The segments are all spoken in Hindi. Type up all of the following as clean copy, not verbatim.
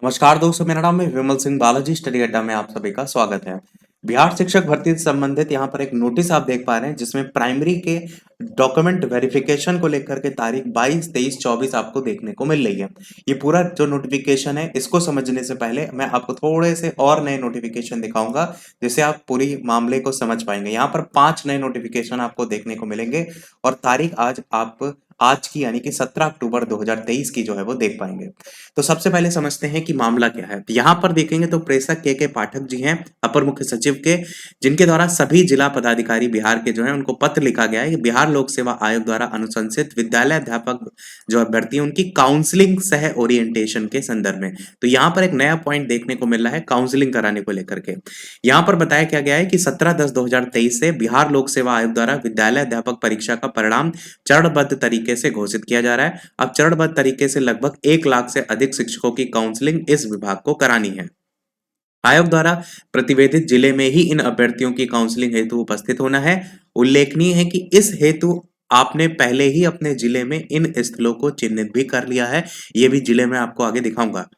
नमस्कार दोस्तों, मेरा नाम है विमल सिंह बालाजी। स्टडी अड्डा में आप सभी का स्वागत है। बिहार शिक्षक भर्ती से संबंधित यहाँ पर एक नोटिस आप देख पा रहे हैं, जिसमें प्राइमरी के डॉक्यूमेंट वेरिफिकेशन को लेकर के तारीख 22, 23, 24 आपको देखने को मिल रही है। ये पूरा जो नोटिफिकेशन है, इसको समझने से पहले मैं आपको थोड़े से और नए नोटिफिकेशन दिखाऊंगा, जिससे आप पूरी मामले को समझ पाएंगे। यहाँ पर 5 नए नोटिफिकेशन आपको देखने को मिलेंगे और तारीख आज की यानी कि 17 अक्टूबर 2023 की जो है वो देख पाएंगे। तो सबसे पहले समझते हैं कि मामला क्या है। यहाँ पर देखेंगे तो प्रेषक के पाठक जी हैं, अपर मुख्य सचिव के, जिनके द्वारा सभी जिला पदाधिकारी बिहार के जो है उनको पत्र लिखा गया है कि बिहार लोक सेवा आयोग द्वारा अनुशंसित विद्यालय अध्यापक जो अभ्यर्थी है उनकी काउंसलिंग सह ओरिएंटेशन के संदर्भ में। तो यहाँ पर एक नया पॉइंट देखने को मिल रहा है काउंसलिंग कराने को लेकर के। यहाँ पर बताया क्या गया है कि 17/10/2023 से बिहार लोक सेवा आयोग द्वारा विद्यालय अध्यापक परीक्षा का परिणाम चरणबद्ध तरीके से घोषित किया जा रहा है। अब चरणबद्ध तरीके से लगभग 1 लाख से अधिक शिक्षकों की काउंसलिंग इस विभाग को करानी है। आयोग द्वारा प्रतिवेदित जिले में ही इन अभ्यर्थियों की काउंसलिंग हेतु उपस्थित होना है। उल्लेखनीय है कि इस हेतु आपने पहले ही अपने जिले में इन स्थलों को चिन्हित भी कर लिया है। ये भी जिले में आपको आगे दिखाऊंगा,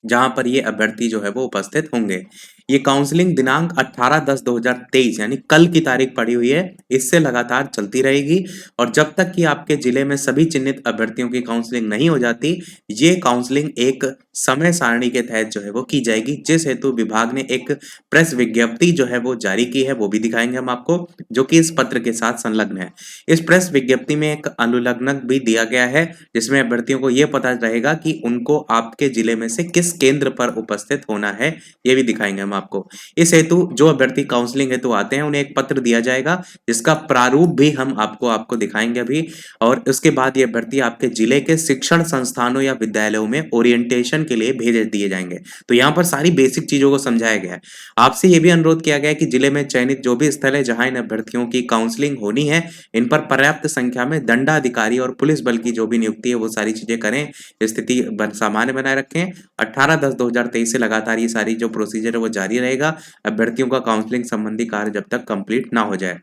जहां पर ये अभ्यर्थी जो है वो उपस्थित होंगे। ये काउंसलिंग दिनांक 18/10/2023 यानी कल की तारीख पड़ी हुई है, इससे लगातार चलती रहेगी। और जब तक कि आपके जिले में सभी चिन्हित अभ्यर्थियों की काउंसलिंग नहीं हो जाती, ये काउंसलिंग एक समय सारणी के तहत जो है वो की जाएगी, जिस हेतु विभाग ने एक प्रेस विज्ञप्ति जो है वो जारी की है, वो भी दिखाएंगे हम आपको, जो कि इस पत्र के साथ संलग्न है। इस प्रेस विज्ञप्ति में एक अनुलग्नक भी दिया गया है, जिसमें अभ्यर्थियों को यह पता रहेगा कि उनको आपके जिले में से किस केंद्र पर उपस्थित होना है, ये भी दिखाएंगे हम आपको। इस हेतु जो अभ्यर्थी काउंसलिंग हेतु आते हैं उन्हें एक पत्र दिया जाएगा, जिसका प्रारूप भी हम आपको दिखाएंगे अभी। और उसके बाद ये अभ्यर्थी आपके जिले के शिक्षण संस्थानों या विद्यालयों में ओरिएंटेशन के लिए भेज दिए जाएंगे। तो यहाँ पर सारी बेसिक चीजों को समझाया गया है। आपसे ये भी अनुरोध किया गया है कि जिले में चयनित जो भी स्थल है जहां इन अभ्यर्थियों की काउंसलिंग होनी है, इन पर पर्याप्त संख्या में दंडाधिकारी और पुलिस बल की जो भी नियुक्ति है वो सारी चीजें करें, स्थिति सामान्य बनाए रखें। 18/10/2023 से लगातार ये सारी जो प्रोसीजर है वो जारी रहेगा, अभ्यर्थियों का काउंसलिंग संबंधी कार्य जब तक कंप्लीट ना हो जाए।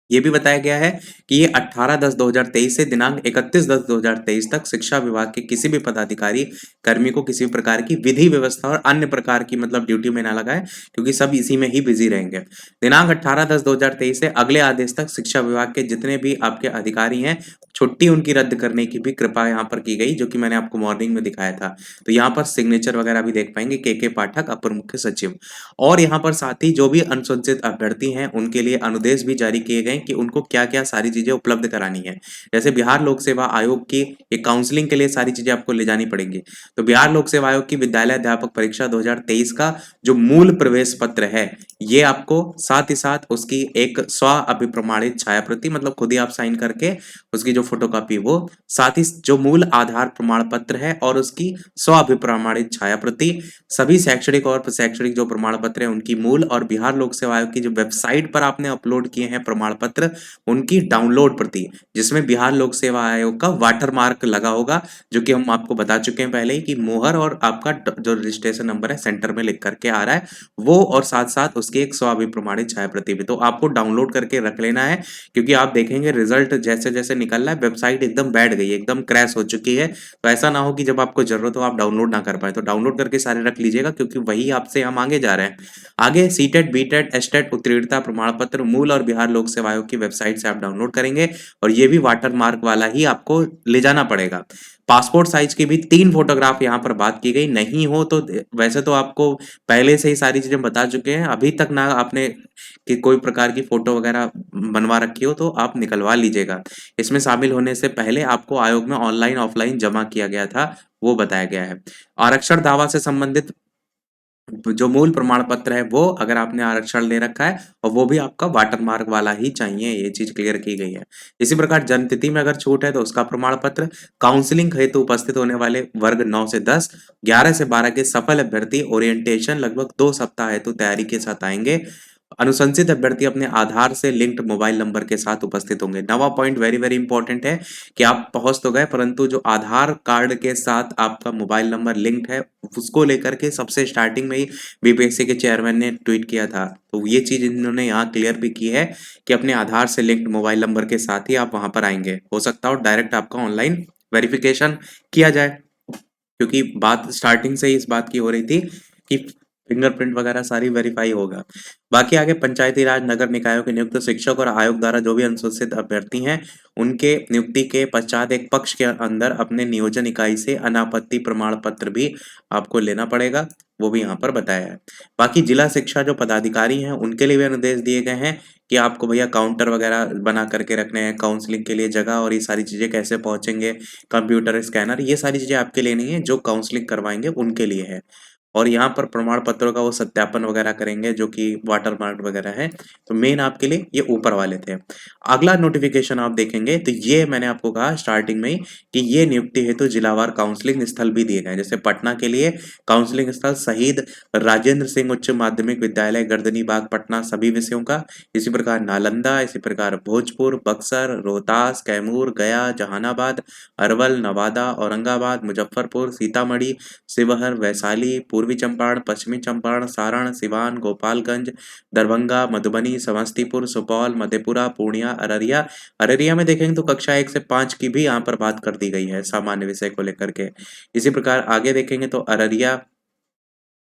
ये भी बताया गया है कि ये 18/10/2023 से दिनांक 31/10/2023 तक शिक्षा विभाग के किसी भी पदाधिकारी कर्मी को किसी भी प्रकार की विधि व्यवस्था और अन्य प्रकार की मतलब ड्यूटी में ना लगाए, क्योंकि सब इसी में ही बिजी रहेंगे। दिनांक 18/10/2023 से अगले आदेश तक शिक्षा विभाग के जितने भी आपके अधिकारी हैं, छुट्टी उनकी रद्द करने की भी कृपा यहाँ पर की गई, जो कि मैंने आपको मॉर्निंग में दिखाया था। तो यहाँ पर सिग्नेचर वगैरह भी देख पाएंगे के पाठक, अपर मुख्य सचिव। और यहाँ पर साथ ही जो भी अनुशंसित अभ्यर्थी हैं उनके लिए अनुदेश भी जारी किए गए कि उनको क्या-क्या सारी चीजें उपलब्ध करानी है। जैसे बिहार लोक सेवा आयोग की एक काउंसलिंग के लिए सारी चीजें आपको ले जानी पड़ेंगी। तो बिहार लोक सेवा आयोग की विद्यालय अध्यापक परीक्षा 2023 का जो मूल प्रवेश पत्र है, ये आपको साथ ही साथ उसकी एक स्व अभिप्रमाणित छाया प्रति, मतलब खुद ही आप साइन करके उसकी जो फोटोकॉपी, वो साथ ही जो मूल आधार प्रमाण पत्र है और उसकी स्व अभिप्रमाणित छाया प्रति, सभी शैक्षणिक और शैक्षणिक जो प्रमाण पत्र है उनकी मूल, और बिहार लोक सेवा आयोग की जो वेबसाइट पर आपने अपलोड किए हैं प्रमाण पत्र, उनकी डाउनलोड प्रति, जिसमें बिहार लोक सेवा आयोग का वाटर मार्क लगा होगा, जो कि हम आपको बता चुके हैं पहले ही कि मोहर और आपका जो रजिस्ट्रेशन नंबर है सेंटर में लिख करके आ रहा है वो, और साथ साथ उसकी एक स्व अभिप्रमाणित छाया प्रति भी तो आपको डाउनलोड करके रख लेना है। क्योंकि आप देखेंगे रिजल्ट जैसे जैसे निकल रहा है, वेबसाइट एकदम बैठ गई है, एकदम क्रैश हो चुकी है। तो ऐसा ना हो कि जब आपको जरूरत हो आप डाउनलोड ना कर पाए, तो डाउनलोड करके सारे रख लीजिएगा, क्योंकि वही आपसे हम आगे जा रहे हैं। आगे सीटेट, बीटेट, एस्टेट उत्तीर्णता प्रमाण पत्र मूल और बिहार लोक सेवा आयोग की वेबसाइट से आप डाउनलोड करेंगे, और ये भी वाटर मार्क वाला ही आपको ले जाना पड़ेगा। पासपोर्ट साइज की भी 3 फोटोग्राफ यहाँ पर बात की गई, नहीं हो तो वैसे तो आपको पहले से ही सारी चीजें बता चुके हैं, अभी तक ना आपने कि कोई प्रकार की फोटो वगैरह बनवा रखी हो तो आप निकलवा लीजिएगा। इसमें शामिल होने से पहले आपको आयोग में ऑनलाइन ऑफलाइन जमा किया गया था, वो बताया गया है। आरक्षण दावा से संबंधित जो मूल प्रमाण पत्र है वो, अगर आपने आरक्षण ले रखा है, और वो भी आपका वाटर मार्क वाला ही चाहिए, ये चीज क्लियर की गई है। इसी प्रकार जन्मतिथि में अगर छूट है तो उसका प्रमाण पत्र, काउंसलिंग हेतु उपस्थित होने वाले वर्ग 9 से 10, 11 से 12 के सफल अभ्यर्थी ओरिएंटेशन लगभग 2 सप्ताह हेतु तैयारी के साथ आएंगे। अनुशंसित अभ्यर्थी अपने आधार से लिंक्ड मोबाइल नंबर के साथ उपस्थित होंगे। नवा पॉइंट वेरी वेरी इंपॉर्टेंट है कि आप पहुंच तो गए, परंतु जो आधार कार्ड के साथ आपका मोबाइल नंबर लिंक्ड है, उसको लेकर के सबसे स्टार्टिंग में ही बीपीएससी के चेयरमैन ने ट्वीट किया था। तो ये चीज इन्होंने यहाँ क्लियर भी की है कि अपने आधार से लिंक्ड मोबाइल नंबर के साथ ही आप वहां पर आएंगे। हो सकता हो डायरेक्ट आपका ऑनलाइन वेरिफिकेशन किया जाए। क्योंकि बात स्टार्टिंग से ही इस बात की हो रही थी कि फिंगरप्रिंट वगैरह सारी वेरीफाई होगा। बाकी आगे पंचायती राज नगर निकायों के नियुक्त शिक्षक और आयोग द्वारा जो भी अनुशंसित अभ्यर्थी हैं, उनके नियुक्ति के पश्चात एक पक्ष के अंदर अपने नियोजन इकाई से अनापत्ति प्रमाण पत्र भी आपको लेना पड़ेगा, वो भी यहाँ पर बताया है। बाकी जिला शिक्षा जो पदाधिकारी हैं, उनके लिए भी निर्देश दिए गए हैं कि आपको भैया काउंटर वगैरह बना करके रखने हैं, काउंसलिंग के लिए जगह और ये सारी चीज़ें कैसे पहुँचेंगे, कंप्यूटर स्कैनर, ये सारी चीज़ें आपके लिए नहीं है, जो काउंसलिंग करवाएँगे उनके लिए है। और यहाँ पर प्रमाण पत्रों का वो सत्यापन वगैरह करेंगे जो कि वाटरमार्क वगैरह है। तो मेन आपके लिए ये ऊपर वाले थे। अगला नोटिफिकेशन आप देखेंगे तो ये मैंने आपको कहा स्टार्टिंग में ही कि ये नियुक्ति हेतु जिलावार काउंसलिंग स्थल भी दिए गए हैं। जैसे पटना के लिए काउंसलिंग स्थल शहीद राजेंद्र सिंह उच्च माध्यमिक विद्यालय गर्दनी बाग पटना सभी विषयों का। इसी प्रकार नालंदा, इसी प्रकार भोजपुर, बक्सर, रोहतास, कैमूर, गया, जहानाबाद, अरवल, नवादा, औरंगाबाद, मुजफ्फरपुर, सीतामढ़ी, शिवहर, वैशाली, पूर्वी चंपारण, पश्चिमी चंपारण, सारण, सिवान, गोपालगंज, दरभंगा, मधुबनी, समस्तीपुर, सुपौल, मधेपुरा, पूर्णिया, अररिया। अररिया में देखेंगे तो कक्षा 1 से 5 की भी यहाँ पर बात कर दी गई है सामान्य विषय को लेकर के। इसी प्रकार आगे देखेंगे तो अररिया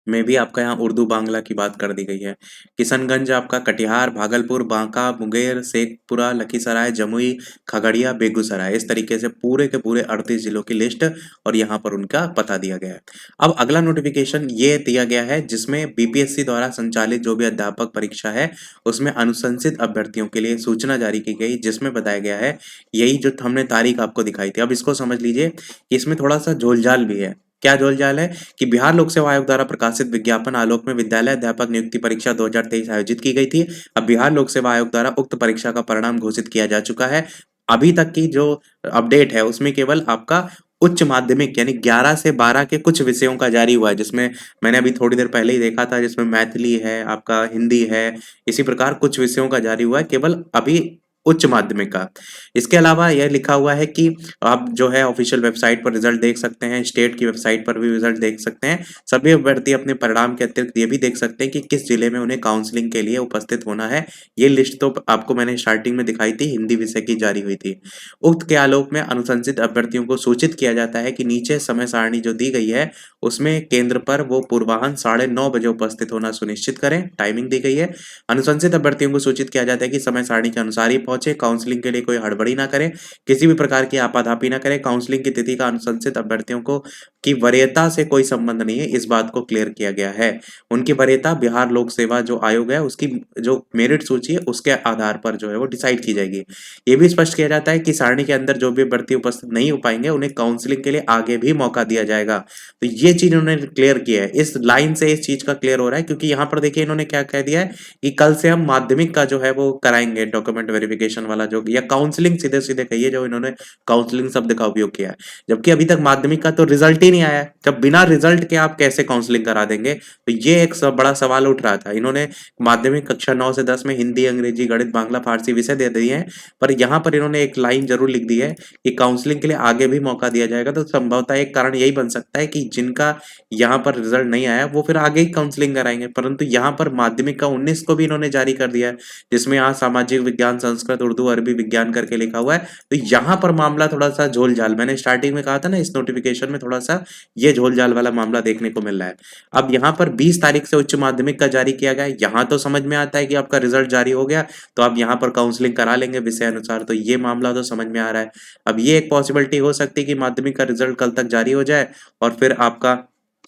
में भी आपका यहाँ उर्दू बांग्ला की बात कर दी गई है। किशनगंज आपका कटिहार, भागलपुर, बांका, मुंगेर, शेखपुरा, लखीसराय, जमुई, खगड़िया, बेगूसराय, इस तरीके से पूरे के पूरे 38 जिलों की लिस्ट और यहाँ पर उनका पता दिया गया है। अब अगला नोटिफिकेशन ये दिया गया है जिसमें बीपीएससी द्वारा संचालित जो भी अध्यापक परीक्षा है उसमें अनुशंसित अभ्यर्थियों के लिए सूचना जारी की गई, जिसमें बताया गया है यही जो हमने तारीख आपको दिखाई थी। अब इसको समझ लीजिए कि इसमें थोड़ा सा झोलझाल भी है। क्या झोलझाल है कि बिहार लोक सेवा आयोग द्वारा प्रकाशित विज्ञापन आलोक में विद्यालय अध्यापक नियुक्ति परीक्षा 2023 आयोजित की गई थी। अब बिहार लोक सेवा आयोग द्वारा उक्त परीक्षा का परिणाम घोषित किया जा चुका है। अभी तक की जो अपडेट है उसमें केवल आपका उच्च माध्यमिक यानी 11 से 12 के कुछ विषयों का जारी हुआ है, जिसमें मैंने अभी थोड़ी देर पहले ही देखा था, जिसमें मैथिली है, आपका हिंदी है, इसी प्रकार कुछ विषयों का जारी हुआ है केवल अभी उच्च माध्यमिक का। इसके अलावा यह लिखा हुआ है कि आप जो है ऑफिशियल वेबसाइट पर रिजल्ट देख सकते हैं, स्टेट की वेबसाइट पर भी रिजल्ट देख सकते हैं। सभी अभ्यर्थी अपने परिणाम के अतिरिक्त ये भी देख सकते हैं कि किस जिले में उन्हें काउंसलिंग के लिए उपस्थित होना है। ये लिस्ट तो आपको मैंने स्टार्टिंग में दिखाई थी, हिंदी विषय की जारी हुई थी। उक्त के आलोक में अनुशंसित अभ्यर्थियों को सूचित किया जाता है कि नीचे समय सारणी जो दी गई है उसमें केंद्र पर वो पूर्वाह्न 9:30 बजे उपस्थित होना सुनिश्चित करें, टाइमिंग दी गई है। अनुशंसित अभ्यर्थियों को सूचित किया जाता है कि समय सारणी के अनुसार ही पहुंचे, काउंसलिंग के लिए कोई हड़बड़ी ना करें, किसी भी प्रकार की आपाधापी ना करें। काउंसलिंग की तिथि का अनुशंसित अभ्यर्थियों को की वरीयता से कोई संबंध नहीं है, इस बात को क्लियर किया गया है। उनकी वरीयता बिहार लोक सेवा जो आयोग है उसकी जो मेरिट सूची है उसके आधार पर जो है वो डिसाइड की जाएगी। ये भी स्पष्ट किया जाता है कि सारणी के अंदर जो भी अभ्यर्थी उपस्थित नहीं हो पाएंगे उन्हें काउंसलिंग के लिए आगे भी मौका दिया जाएगा। तो ये चीज उन्होंने क्लियर किया है, इस लाइन से इस चीज का क्लियर हो रहा है, क्योंकि यहाँ पर देखिए इन्होंने क्या कह दिया है कि कल से हम माध्यमिक का जो है वो कराएंगे डॉक्यूमेंट वेरिफिकेशन वाला जो, या काउंसलिंग सीधे सीधे कहिए, जो इन्होंने काउंसलिंग शब्द का उपयोग किया है। जबकि अभी तक माध्यमिक का तो रिजल्ट ही नहीं आया है, जब बिना रिजल्ट के आप कैसे काउंसलिंग करा देंगे? तो ये एक बड़ा सवाल उठ रहा था। इन्होंने माध्यमिक कक्षा 9 से 10 में हिंदी, अंग्रेजी, गणित, बांग्ला, फारसी विषय दे दिए हैं, पर यहाँ पर इन्होंने एक लाइन जरूर लिख दी है कि काउंसलिंग के लिए आगे भी मौका दिया जाएगा। तो संभवतः एक कारण यही बन सकता है कि जिनका यहाँ पर रिजल्ट नहीं आया वो फिर आगे ही काउंसलिंग कराएंगे। परंतु यहाँ पर माध्यमिक का 19 को भी इन्होंने जारी कर दिया है, जिसमें यहाँ सामाजिक विज्ञान, संस्कृत, उर्दू, अरबी, विज्ञान करके लिखा हुआ है। तो यहाँ पर मामला थोड़ा सा झोल-झाल, मैंने स्टार्टिंग में कहा था ना, इस नोटिफिकेशन में थोड़ा सा ये झोल-झाल वाला मामला देखने को मिल रहा है। अब यहाँ पर 20 तारीख से उच्च माध्यमिक का जारी किया गया है। यहाँ तो समझ में आता है कि आपका रिजल्ट जारी हो गया तो आप यहाँ पर काउंसलिंग करा लेंगे विषय अनुसार, तो ये मामला तो समझ में आ रहा है। अब ये एक पॉसिबिलिटी हो सकती है कि माध्यमिक का रिजल्ट कल तक जारी हो जाए और फिर आपका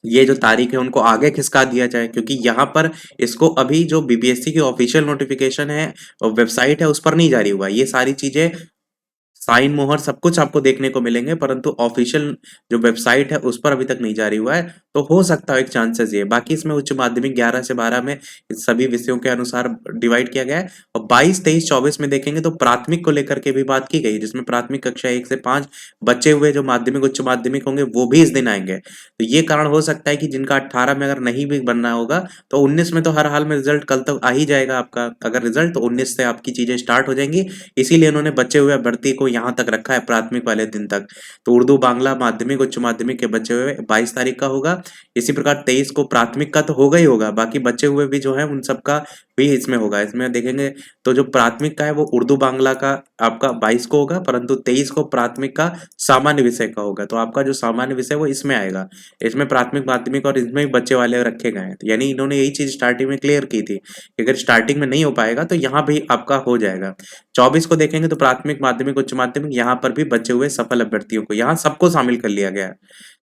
ये जो तारीख है उनको आगे खिसका दिया जाए, क्योंकि यहाँ पर इसको अभी जो बीपीएससी की ऑफिशियल नोटिफिकेशन है और वेबसाइट है उस पर नहीं जारी हुआ। ये सारी चीजें साइन मोहर सब कुछ आपको देखने को मिलेंगे, परंतु ऑफिशियल जो वेबसाइट है उस पर अभी तक नहीं जारी हुआ है। तो हो सकता है एक चांसेस ये, बाकी इसमें उच्च माध्यमिक 11 से 12 में सभी विषयों के अनुसार डिवाइड किया गया है। और 22, 23, 24 में देखेंगे तो प्राथमिक को लेकर के भी बात की गई, जिसमें प्राथमिक कक्षा 1 से 5 बचे हुए जो माध्यमिक उच्च माध्यमिक होंगे वो भी इस दिन आएंगे। तो ये कारण हो सकता है कि जिनका 18 में अगर नहीं भी बनना होगा तो 19 में तो हर हाल में रिजल्ट कल तक आ ही जाएगा आपका। अगर रिजल्ट तो 19 से आपकी चीजें स्टार्ट हो जाएंगी, इसीलिए उन्होंने बचे हुए अभ्यर्थी को यहाँ तक रखा है प्राथमिक वाले दिन तक। तो उर्दू, बांग्ला, माध्यमिक, उच्च माध्यमिक के बचे हुए 22 तारीख का होगा। इसी प्रकार 23 को प्राथमिक का तो होगा ही होगा, बाकी बचे हुए भी जो है उन सबका भी इसमें होगा। इसमें देखेंगे तो जो प्राथमिक का है वो उर्दू बांग्ला का आपका 22 को होगा, परंतु 23 को प्राथमिक का सामान्य विषय का होगा। तो आपका जो सामान्य विषय वो इसमें आएगा। इसमें प्राथमिक, माध्यमिक और इसमें बच्चे वाले रखे गए हैं। तो यानी इन्होंने यही चीज स्टार्टिंग में क्लियर की थी कि अगर स्टार्टिंग में नहीं हो पाएगा तो यहाँ भी आपका हो जाएगा। 24 को देखेंगे तो प्राथमिक, माध्यमिक, उच्च माध्यमिक, यहाँ पर भी बचे हुए सफल अभ्यर्थियों को यहाँ सबको शामिल कर लिया गया है।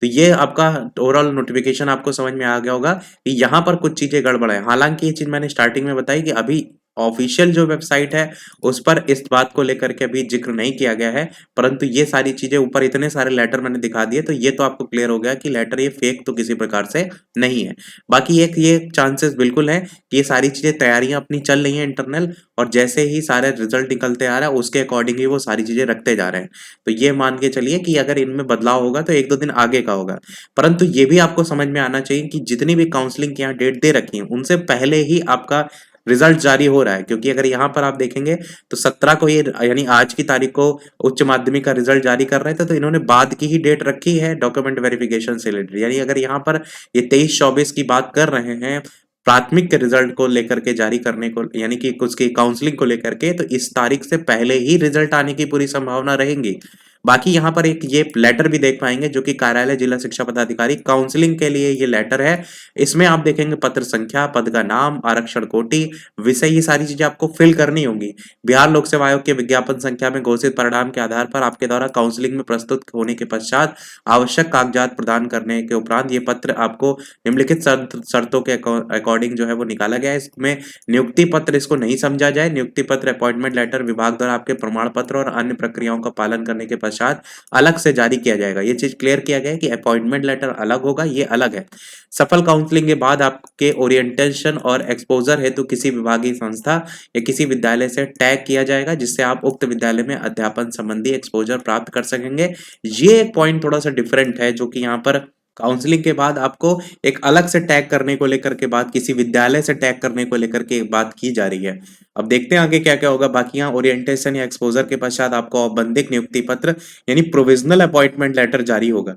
तो ये आपका ओवरऑल नोटिफिकेशन आपको समझ में आ गया होगा कि यहाँ पर कुछ चीजें गड़बड़ है। हालांकि ये चीज मैंने स्टार्टिंग में बताई कि अभी ऑफिशियल जो वेबसाइट है उस पर इस बात को लेकर के अभी जिक्र नहीं किया गया है, परंतु ये सारी चीजें ऊपर इतने सारे लेटर मैंने दिखा दिए तो ये तो आपको क्लियर हो गया कि लेटर ये फेक तो किसी प्रकार से नहीं है। बाकी एक ये चांसेस बिल्कुल है कि ये सारी चीजें तैयारियां अपनी चल रही हैं इंटरनल, और जैसे ही सारे रिजल्ट निकलते आ रहा है उसके अकॉर्डिंग ही वो सारी चीजें रखते जा रहे हैं। तो ये मान के चलिए कि अगर इनमें बदलाव होगा तो एक दो दिन आगे का होगा। परंतु ये भी आपको समझ में आना चाहिए कि जितनी भी काउंसलिंग की यहाँ डेट दे रखी है उनसे पहले ही आपका रिजल्ट जारी हो रहा है। क्योंकि अगर यहाँ पर आप देखेंगे तो 17 को ये यानी आज की तारीख को उच्च माध्यमिक का रिजल्ट जारी कर रहे थे, तो इन्होंने बाद की ही डेट रखी है डॉक्यूमेंट वेरिफिकेशन से रिलेटेड। यानी अगर यहाँ पर ये 23-24 की बात कर रहे हैं प्राथमिक के रिजल्ट को लेकर के जारी करने को, यानी कि उसकी काउंसलिंग को लेकर के, तो इस तारीख से पहले ही रिजल्ट आने की पूरी संभावना रहेगी। बाकी यहाँ पर एक ये लेटर भी देख पाएंगे जो कि कार्यालय जिला शिक्षा पदाधिकारी काउंसलिंग के लिए ये लेटर है। इसमें आप देखेंगे पत्र संख्या, पद का नाम, आरक्षण कोटि, विषय, ये सारी चीजें आपको फिल करनी होंगी। बिहार लोक सेवा आयोग के विज्ञापन संख्या में घोषित परिणाम के आधार पर आपके द्वारा काउंसलिंग में प्रस्तुत होने के पश्चात आवश्यक कागजात प्रदान करने के उपरांत ये पत्र आपको निम्नलिखित शर्तों के अकॉर्डिंग जो है वो निकाला गया है। इसमें नियुक्ति पत्र इसको नहीं समझा जाए। नियुक्ति पत्र, अपॉइंटमेंट लेटर विभाग द्वारा आपके प्रमाण पत्र और अन्य प्रक्रियाओं का पालन करने के पश्चात अलग से जारी किया जाएगा। ये चीज क्लियर किया गया है कि अपॉइंटमेंट लेटर अलग होगा, ये अलग है। सफल काउंसलिंग के बाद आपके ओरिएंटेशन और एक्सपोजर हेतु किसी विभागीय संस्था या किसी विद्यालय से टैग किया जाएगा, जिससे आप उक्त विद्यालय में अध्यापन संबंधी एक्सपोजर प्राप्त कर सकेंगे। ये एक पॉइंट थोड़ा सा डिफरेंट है, जो कि यहाँ पर काउंसलिंग के बाद आपको एक अलग से टैग करने को लेकर के बात, किसी विद्यालय से टैग करने को लेकर के बात की जा रही है। अब देखते हैं आगे क्या क्या होगा। बाकी यहाँ ओरिएंटेशन या एक्सपोजर के पश्चात आपको औपबंधिक नियुक्ति पत्र यानी प्रोविजनल अपॉइंटमेंट लेटर जारी होगा।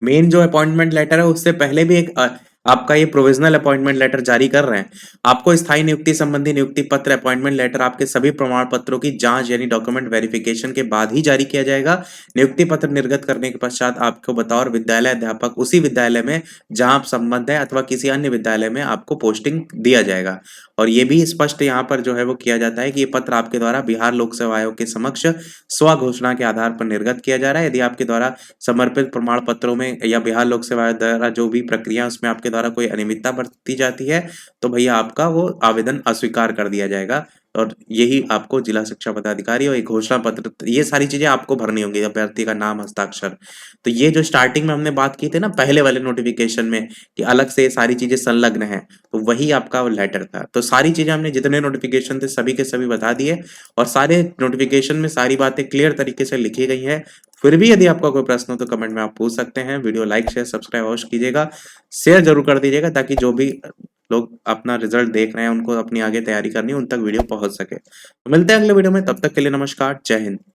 मेन जो अपॉइंटमेंट लेटर है उससे पहले भी एक आपका ये प्रोविजनल अपॉइंटमेंट लेटर जारी कर रहे हैं। आपको स्थायी नियुक्ति संबंधी नियुक्ति पत्र, अपॉइंटमेंट लेटर आपके सभी प्रमाण पत्रों की जांच यानी डॉक्यूमेंट वेरिफिकेशन के बाद ही जारी किया जाएगा। नियुक्ति पत्र निर्गत करने के पश्चात आपको बतौर विद्यालय अध्यापक उसी विद्यालय में जहां आप संबंध है अथवा किसी अन्य विद्यालय में आपको पोस्टिंग दिया जाएगा। और ये भी स्पष्ट यहाँ पर जो है वो किया जाता है कि ये पत्र आपके द्वारा बिहार लोक सेवा आयोग के समक्ष स्व घोषणा के आधार पर निर्गत किया जा रहा है। यदि आपके द्वारा समर्पित प्रमाण पत्रों में या बिहार लोक सेवा आयोग द्वारा जो भी प्रक्रिया उसमें आपके द्वारा कोई अनियमितता बरती जाती है तो भैया आपका वो आवेदन अस्वीकार कर दिया जाएगा। और यही आपको जिला शिक्षा पदाधिकारी और एक घोषणा पत्र, ये सारी चीजें आपको भरनी होंगी, अभ्यर्थी का नाम, हस्ताक्षर। तो ये जो स्टार्टिंग में हमने बात की थी ना पहले वाले नोटिफिकेशन में कि अलग से सारी चीजें संलग्न है, तो वही आपका वो लेटर था। तो सारी चीजें हमने जितने नोटिफिकेशन थे सभी के सभी बता दिए, और सारे नोटिफिकेशन में सारी बातें क्लियर तरीके से लिखी गई है। फिर भी यदि आपका कोई प्रश्न हो तो कमेंट में आप पूछ सकते हैं। वीडियो लाइक, शेयर, सब्सक्राइब अवश्य कीजिएगा, शेयर जरूर कर दीजिएगा ताकि जो भी लोग अपना रिजल्ट देख रहे हैं उनको अपनी आगे तैयारी करनी है उन तक वीडियो पहुंच सके। तो मिलते हैं अगले वीडियो में, तब तक के लिए नमस्कार, जय हिंद।